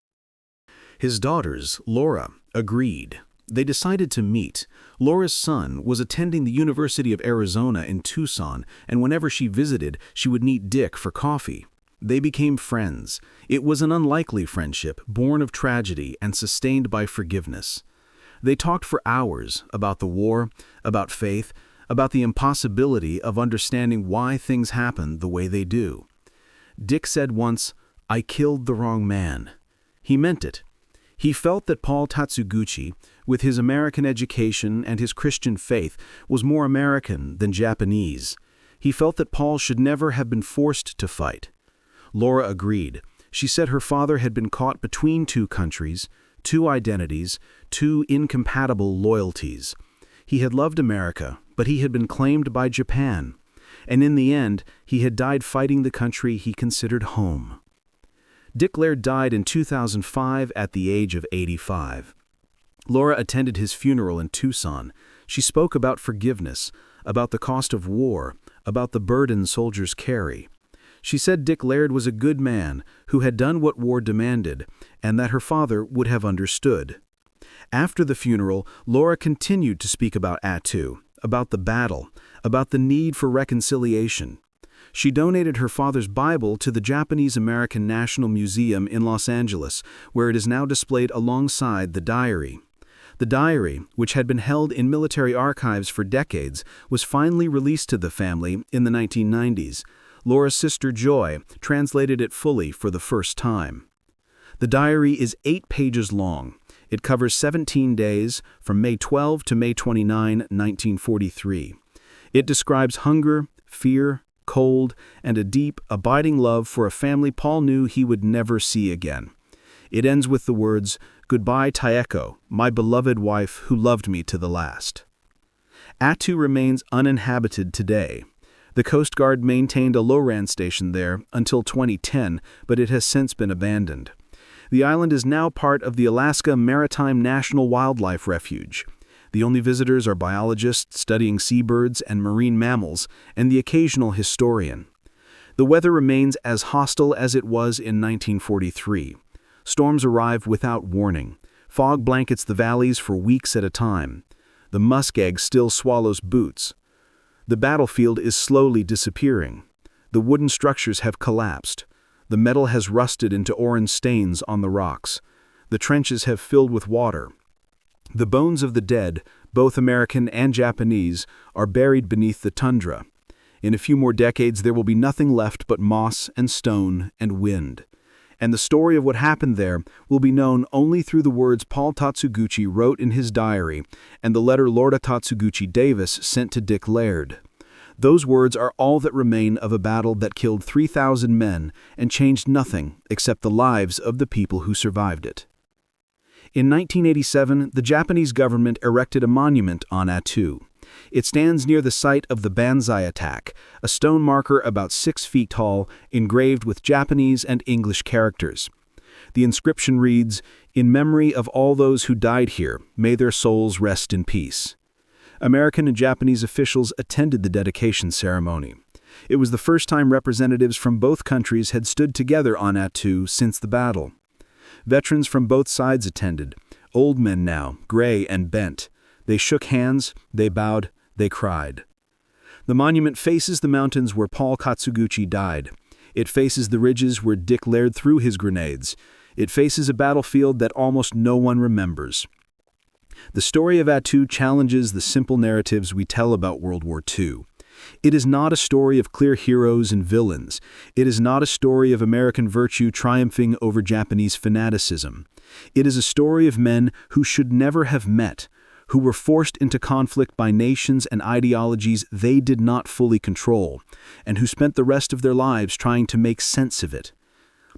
His daughters, Laura, agreed. They decided to meet. Laura's son was attending the University of Arizona in Tucson, and whenever she visited, she would meet Dick for coffee. They became friends. It was an unlikely friendship, born of tragedy and sustained by forgiveness. They talked for hours about the war, about faith, about the impossibility of understanding why things happen the way they do. Dick said once, "I killed the wrong man." He meant it. He felt that Paul Tatsuguchi, with his American education and his Christian faith, was more American than Japanese. He felt that Paul should never have been forced to fight. Laura agreed. She said her father had been caught between two countries, two identities, two incompatible loyalties. He had loved America, but he had been claimed by Japan. And in the end, he had died fighting the country he considered home. Dick Laird died in 2005 at the age of 85. Laura attended his funeral in Tucson. She spoke about forgiveness, about the cost of war, about the burden soldiers carry. She said Dick Laird was a good man who had done what war demanded, and that her father would have understood. After the funeral, Laura continued to speak about Attu, about the battle, about the need for reconciliation. She donated her father's Bible to the Japanese-American National Museum in Los Angeles, where it is now displayed alongside the diary. The diary, which had been held in military archives for decades, was finally released to the family in the 1990s. Laura's sister Joy translated it fully for the first time. The diary is 8 pages long. It covers 17 days, from May 12 to May 29, 1943. It describes hunger, fear, cold, and a deep, abiding love for a family Paul knew he would never see again. It ends with the words, "Goodbye, Taeko, my beloved wife who loved me to the last." Attu remains uninhabited today. The Coast Guard maintained a LORAN station there until 2010, but it has since been abandoned. The island is now part of the Alaska Maritime National Wildlife Refuge. The only visitors are biologists studying seabirds and marine mammals, and the occasional historian. The weather remains as hostile as it was in 1943. Storms arrive without warning. Fog blankets the valleys for weeks at a time. The muskeg still swallows boots. The battlefield is slowly disappearing. The wooden structures have collapsed. The metal has rusted into orange stains on the rocks. The trenches have filled with water. The bones of the dead, both American and Japanese, are buried beneath the tundra. In a few more decades, there will be nothing left but moss and stone and wind. And the story of what happened there will be known only through the words Paul Tatsuguchi wrote in his diary and the letter Lorda Tatsuguchi Davis sent to Dick Laird. Those words are all that remain of a battle that killed 3,000 men and changed nothing except the lives of the people who survived it. In 1987, the Japanese government erected a monument on Attu. It stands near the site of the Banzai attack, a stone marker about 6 feet tall, engraved with Japanese and English characters. The inscription reads, "In memory of all those who died here, may their souls rest in peace." American and Japanese officials attended the dedication ceremony. It was the first time representatives from both countries had stood together on Attu since the battle. Veterans from both sides attended, old men now, gray and bent. They shook hands, they bowed, they cried. The monument faces the mountains where Paul Tatsuguchi died. It faces the ridges where Dick Laird threw his grenades. It faces a battlefield that almost no one remembers. The story of Attu challenges the simple narratives we tell about World War II. It is not a story of clear heroes and villains. It is not a story of American virtue triumphing over Japanese fanaticism. It is a story of men who should never have met, who were forced into conflict by nations and ideologies they did not fully control, and who spent the rest of their lives trying to make sense of it.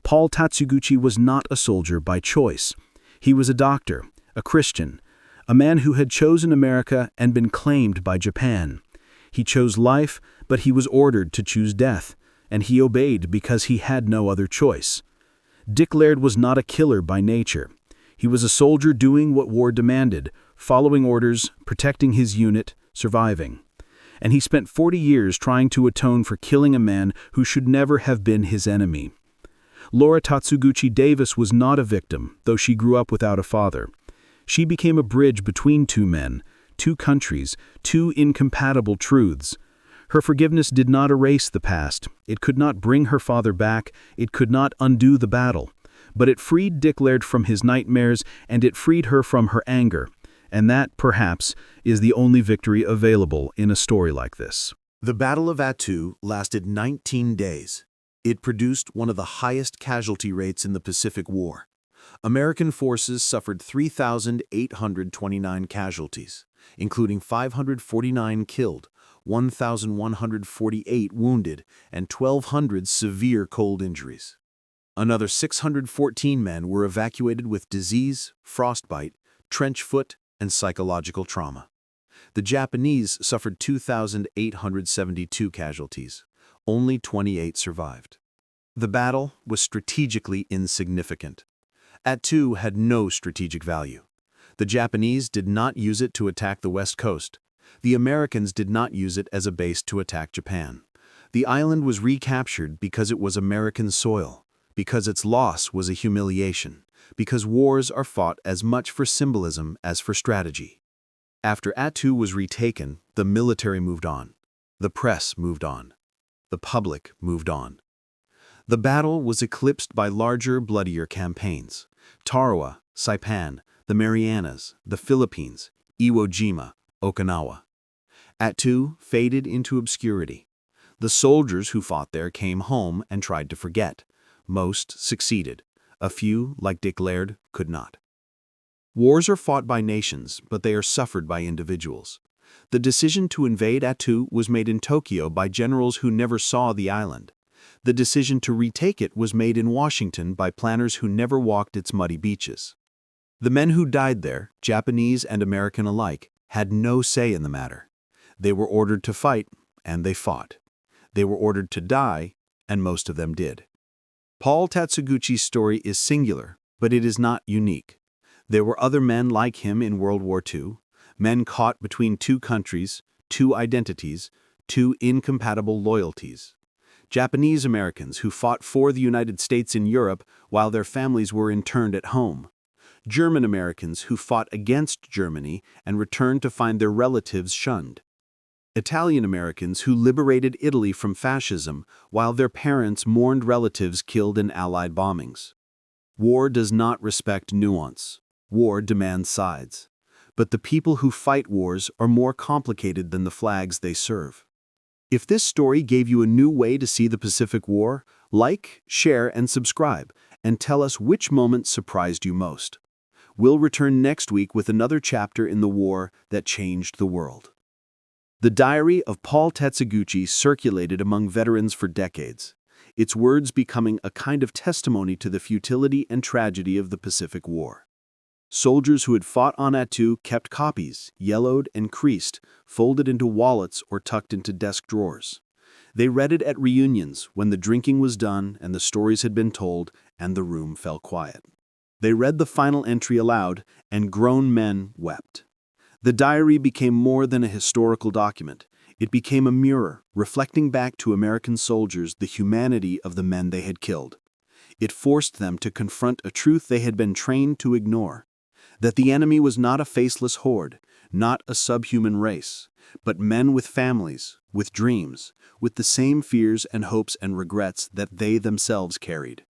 Paul Tatsuguchi was not a soldier by choice. He was a doctor, a Christian, a man who had chosen America and been claimed by Japan. He chose life, but he was ordered to choose death, and he obeyed because he had no other choice. Dick Laird was not a killer by nature. He was a soldier doing what war demanded, following orders, protecting his unit, surviving. And he spent 40 years trying to atone for killing a man who should never have been his enemy. Lorda Tatsuguchi Davis was not a victim, though she grew up without a father. She became a bridge between two men, two countries, two incompatible truths. Her forgiveness did not erase the past. It could not bring her father back. It could not undo the battle. But it freed Dick Laird from his nightmares, and it freed her from her anger. And that, perhaps, is the only victory available in a story like this. The Battle of Attu lasted 19 days. It produced one of the highest casualty rates in the Pacific War. American forces suffered 3,829 casualties, including 549 killed, 1,148 wounded, and 1,200 severe cold injuries. Another 614 men were evacuated with disease, frostbite, trench foot, and psychological trauma. The Japanese suffered 2,872 casualties. Only 28 survived. The battle was strategically insignificant. Attu had no strategic value. The Japanese did not use it to attack the west coast. The Americans did not use it as a base to attack Japan. The island was recaptured because it was American soil, because its loss was a humiliation, because wars are fought as much for symbolism as for strategy. After Attu was retaken, the military moved on. The press moved on. The public moved on. The battle was eclipsed by larger, bloodier campaigns. Tarawa, Saipan, the Marianas, the Philippines, Iwo Jima, Okinawa. Attu faded into obscurity. The soldiers who fought there came home and tried to forget. Most succeeded. A few, like Dick Laird, could not. Wars are fought by nations, but they are suffered by individuals. The decision to invade Attu was made in Tokyo by generals who never saw the island. The decision to retake it was made in Washington by planners who never walked its muddy beaches. The men who died there, Japanese and American alike, had no say in the matter. They were ordered to fight, and they fought. They were ordered to die, and most of them did. Paul Tatsuguchi's story is singular, but it is not unique. There were other men like him in World War II, men caught between two countries, two identities, two incompatible loyalties. Japanese Americans who fought for the United States in Europe while their families were interned at home. German Americans who fought against Germany and returned to find their relatives shunned. Italian Americans who liberated Italy from fascism while their parents mourned relatives killed in Allied bombings. War does not respect nuance. War demands sides. But the people who fight wars are more complicated than the flags they serve. If this story gave you a new way to see the Pacific War, like, share, and subscribe, and tell us which moment surprised you most. We'll return next week with another chapter in the war that changed the world. The diary of Paul Tatsuguchi circulated among veterans for decades, its words becoming a kind of testimony to the futility and tragedy of the Pacific War. Soldiers who had fought on Attu kept copies, yellowed and creased, folded into wallets or tucked into desk drawers. They read it at reunions when the drinking was done and the stories had been told and the room fell quiet. They read the final entry aloud, and grown men wept. The diary became more than a historical document. It became a mirror, reflecting back to American soldiers the humanity of the men they had killed. It forced them to confront a truth they had been trained to ignore. That the enemy was not a faceless horde, not a subhuman race, but men with families, with dreams, with the same fears and hopes and regrets that they themselves carried.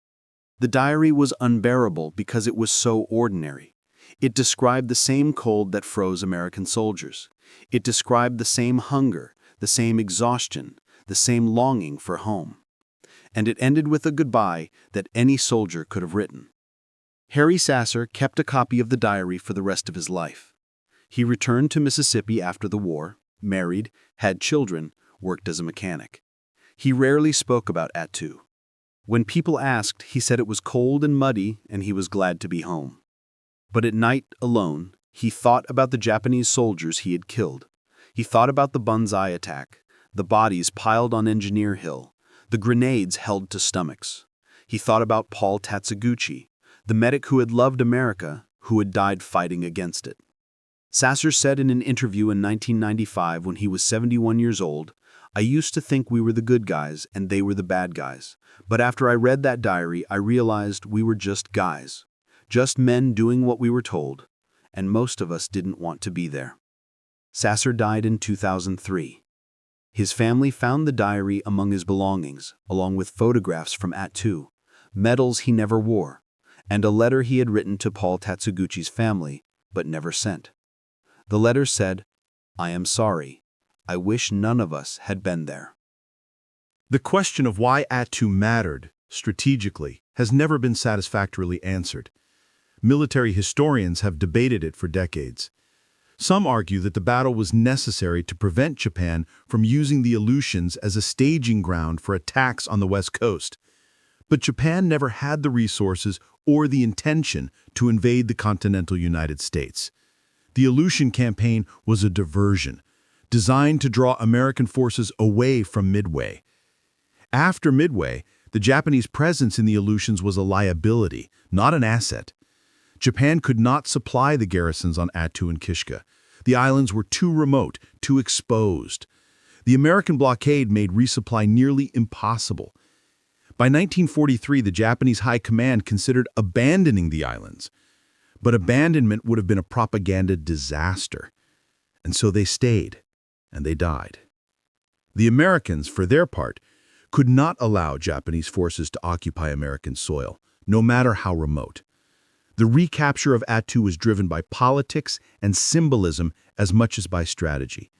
The diary was unbearable because it was so ordinary. It described the same cold that froze American soldiers. It described the same hunger, the same exhaustion, the same longing for home. And it ended with a goodbye that any soldier could have written. Harry Sasser kept a copy of the diary for the rest of his life. He returned to Mississippi after the war, married, had children, worked as a mechanic. He rarely spoke about Attu. When people asked, he said it was cold and muddy and he was glad to be home. But at night, alone, he thought about the Japanese soldiers he had killed. He thought about the Banzai attack, the bodies piled on Engineer Hill, the grenades held to stomachs. He thought about Paul Tatsuguchi, the medic who had loved America, who had died fighting against it. Sasser said in an interview in 1995 when he was 71 years old, "I used to think we were the good guys and they were the bad guys. But after I read that diary, I realized we were just guys. Just men doing what we were told. And most of us didn't want to be there." Sasser died in 2003. His family found the diary among his belongings, along with photographs from Attu, medals he never wore, and a letter he had written to Paul Tatsuguchi's family, but never sent. The letter said, "I am sorry. I wish none of us had been there." The question of why Attu mattered, strategically, has never been satisfactorily answered. Military historians have debated it for decades. Some argue that the battle was necessary to prevent Japan from using the Aleutians as a staging ground for attacks on the West Coast. But Japan never had the resources or the intention to invade the continental United States. The Aleutian campaign was a diversion, designed to draw American forces away from Midway. After Midway, The Japanese presence in the Aleutians was a liability, not an asset. Japan could not supply the garrisons on Attu and Kishka. The islands were too remote, too exposed. The American blockade made resupply nearly impossible. By 1943, the Japanese High Command considered abandoning the islands. But abandonment would have been a propaganda disaster. And so they stayed, and they died. The Americans, for their part, could not allow Japanese forces to occupy American soil, no matter how remote. The recapture of Attu was driven by politics and symbolism as much as by strategy.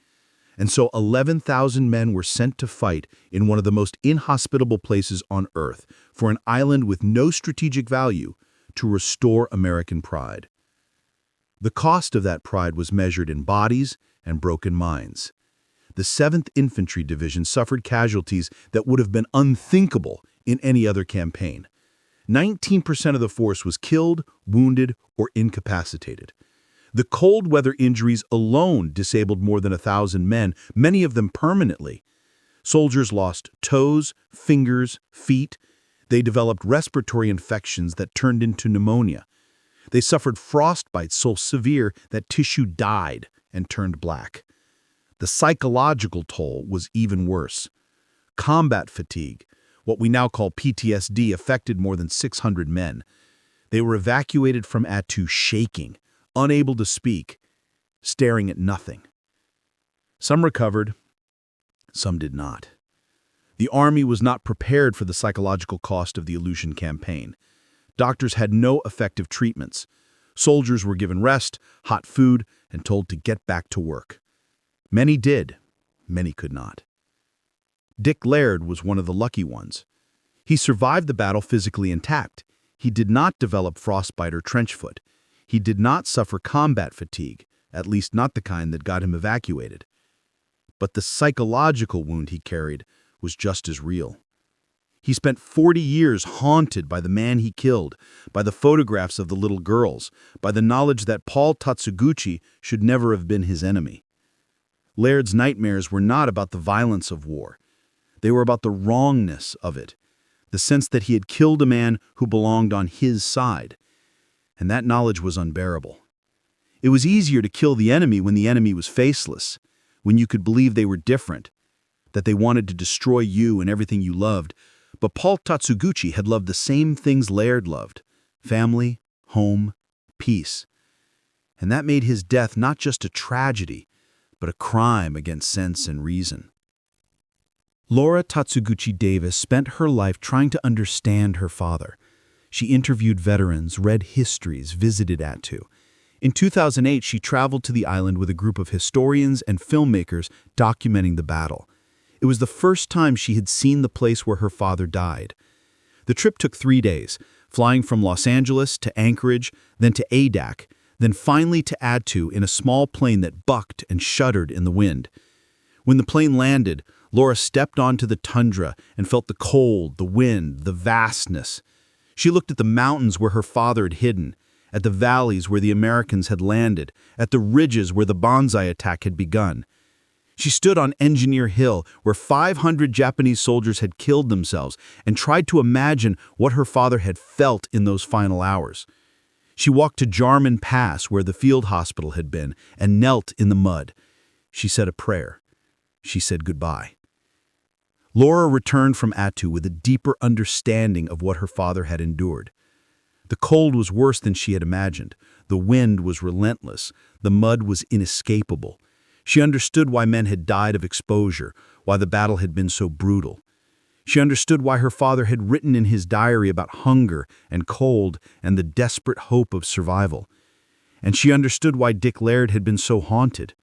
And so 11,000 men were sent to fight in one of the most inhospitable places on Earth for an island with no strategic value to restore American pride. The cost of that pride was measured in bodies and broken minds. The 7th Infantry Division suffered casualties that would have been unthinkable in any other campaign. 19% of the force was killed, wounded, or incapacitated. The cold weather injuries alone disabled more than 1,000 men, many of them permanently. Soldiers lost toes, fingers, feet. They developed respiratory infections that turned into pneumonia. They suffered frostbite so severe that tissue died and turned black. The psychological toll was even worse. Combat fatigue, what we now call PTSD, affected more than 600 men. They were evacuated from Attu shaking, unable to speak, staring at nothing. Some recovered, some did not. The army was not prepared for the psychological cost of the Aleutian campaign. Doctors had no effective treatments. Soldiers were given rest, hot food, and told to get back to work. Many did, many could not. Dick Laird was one of the lucky ones. He survived the battle physically intact. He did not develop frostbite or trench foot. He did not suffer combat fatigue, at least not the kind that got him evacuated. But the psychological wound he carried was just as real. He spent 40 years haunted by the man he killed, by the photographs of the little girls, by the knowledge that Paul Tatsuguchi should never have been his enemy. Laird's nightmares were not about the violence of war. They were about the wrongness of it, the sense that he had killed a man who belonged on his side. And that knowledge was unbearable. It was easier to kill the enemy when the enemy was faceless, when you could believe they were different, that they wanted to destroy you and everything you loved. But Paul Tatsuguchi had loved the same things Laird loved: family, home, peace. And that made his death not just a tragedy, but a crime against sense and reason. Laura Tatsuguchi Davis spent her life trying to understand her father. She interviewed veterans, read histories, visited Attu. In 2008, she traveled to the island with a group of historians and filmmakers documenting the battle. It was the first time she had seen the place where her father died. The trip took 3 days, flying from Los Angeles to Anchorage, then to Adak, then finally to Attu in a small plane that bucked and shuddered in the wind. When the plane landed, Laura stepped onto the tundra and felt the cold, the wind, the vastness. She looked at the mountains where her father had hidden, at the valleys where the Americans had landed, at the ridges where the Banzai attack had begun. She stood on Engineer Hill, where 500 Japanese soldiers had killed themselves, and tried to imagine what her father had felt in those final hours. She walked to Jarman Pass, where the field hospital had been, and knelt in the mud. She said a prayer. She said goodbye. Laura returned from Attu with a deeper understanding of what her father had endured. The cold was worse than she had imagined. The wind was relentless. The mud was inescapable. She understood why men had died of exposure, why the battle had been so brutal. She understood why her father had written in his diary about hunger and cold and the desperate hope of survival. And she understood why Dick Laird had been so haunted.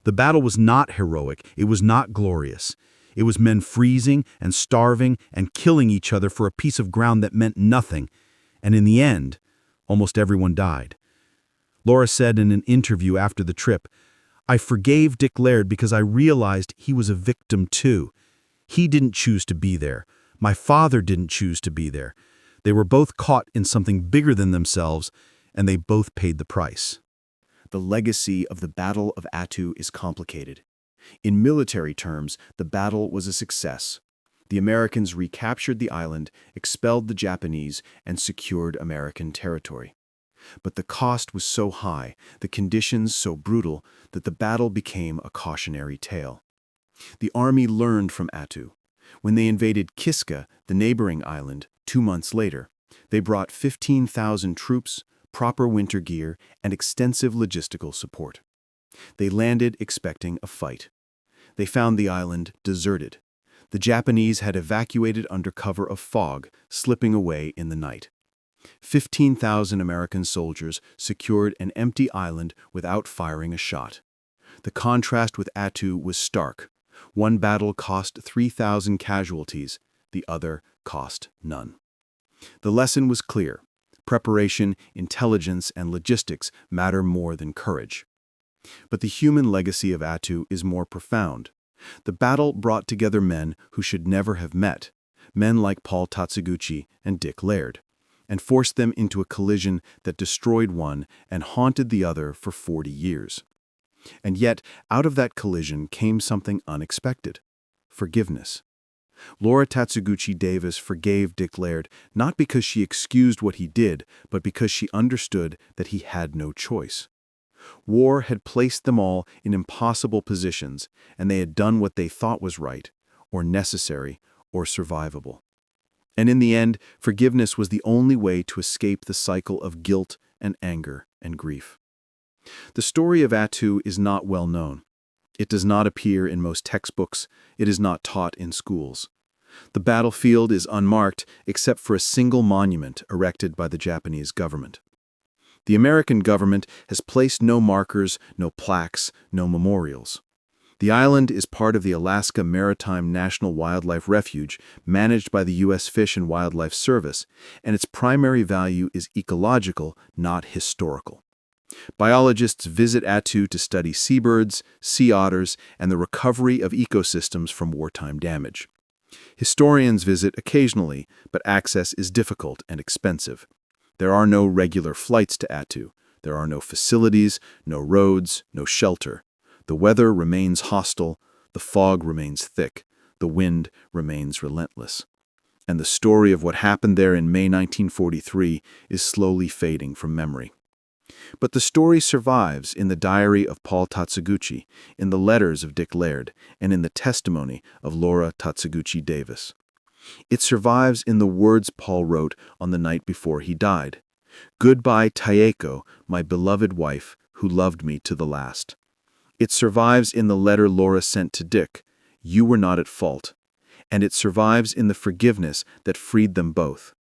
The battle was not heroic. It was not glorious. It was men freezing and starving and killing each other for a piece of ground that meant nothing. And in the end, almost everyone died. Laura said in an interview after the trip, "I forgave Dick Laird because I realized he was a victim too. He didn't choose to be there. My father didn't choose to be there. They were both caught in something bigger than themselves, and they both paid the price." The legacy of the Battle of Attu is complicated. In military terms, the battle was a success. The Americans recaptured the island, expelled the Japanese, and secured American territory. But the cost was so high, the conditions so brutal, that the battle became a cautionary tale. The army learned from Attu. When they invaded Kiska, the neighboring island, 2 months later, they brought 15,000 troops, proper winter gear, and extensive logistical support. They landed expecting a fight. They found the island deserted. The Japanese had evacuated under cover of fog, slipping away in the night. 15,000 American soldiers secured an empty island without firing a shot. The contrast with Attu was stark. One battle cost 3,000 casualties, the other cost none. The lesson was clear. Preparation, intelligence, and logistics matter more than courage. But the human legacy of Attu is more profound. The battle brought together men who should never have met, men like Paul Tatsuguchi and Dick Laird, and forced them into a collision that destroyed one and haunted the other for 40 years. And yet, out of that collision came something unexpected: forgiveness. Laura Tatsuguchi Davis forgave Dick Laird not because she excused what he did, but because she understood that he had no choice. War had placed them all in impossible positions, and they had done what they thought was right, or necessary, or survivable. And in the end, forgiveness was the only way to escape the cycle of guilt and anger and grief. The story of Attu is not well known. It does not appear in most textbooks. It is not taught in schools. The battlefield is unmarked except for a single monument erected by the Japanese government. The American government has placed no markers, no plaques, no memorials. The island is part of the Alaska Maritime National Wildlife Refuge, managed by the U.S. Fish and Wildlife Service, and its primary value is ecological, not historical. Biologists visit Attu to study seabirds, sea otters, and the recovery of ecosystems from wartime damage. Historians visit occasionally, but access is difficult and expensive. There are no regular flights to Attu. There are no facilities, no roads, no shelter. The weather remains hostile, the fog remains thick, the wind remains relentless. And the story of what happened there in May 1943 is slowly fading from memory. But the story survives in the diary of Paul Tatsuguchi, in the letters of Dick Laird, and in the testimony of Laura Tatsuguchi Davis. It survives in the words Paul wrote on the night before he died. "Goodbye, Taeko, my beloved wife, who loved me to the last." It survives in the letter Laura sent to Dick. "You were not at fault." And it survives in the forgiveness that freed them both.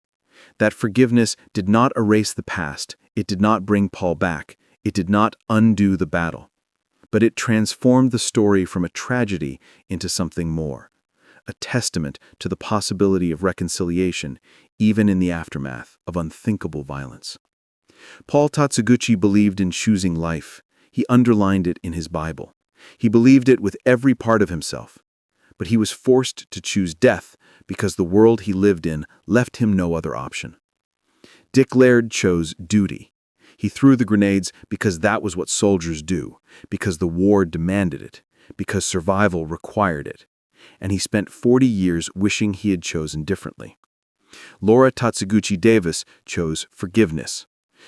That forgiveness did not erase the past. It did not bring Paul back. It did not undo the battle. But it transformed the story from a tragedy into something more, a testament to the possibility of reconciliation, even in the aftermath of unthinkable violence. Paul Tatsuguchi believed in choosing life. He underlined it in his Bible. He believed it with every part of himself. But he was forced to choose death because the world he lived in left him no other option. Dick Laird chose duty. He threw the grenades because that was what soldiers do, because the war demanded it, because survival required it. And he spent 40 years wishing he had chosen differently. Laura Tatsuguchi Davis chose forgiveness.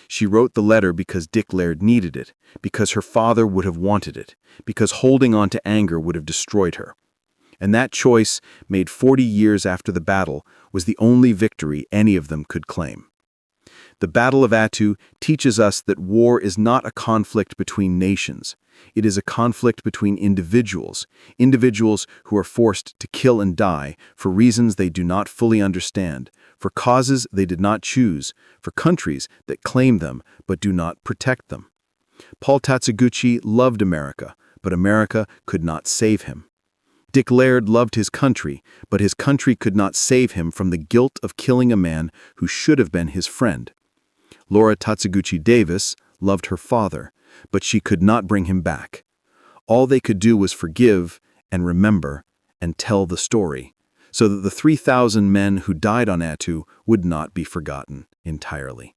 She wrote the letter because Dick Laird needed it, because her father would have wanted it, because holding on to anger would have destroyed her. And that choice, made 40 years after the battle, was the only victory any of them could claim. The Battle of Attu teaches us that war is not a conflict between nations. It is a conflict between individuals who are forced to kill and die for reasons they do not fully understand, for causes they did not choose, for countries that claim them but do not protect them. Paul Tatsuguchi loved America, but America could not save him. Dick Laird loved his country, but his country could not save him from the guilt of killing a man who should have been his friend. Laura Tatsuguchi Davis loved her father, but she could not bring him back. All they could do was forgive and remember and tell the story, so that the 3,000 men who died on Attu would not be forgotten entirely.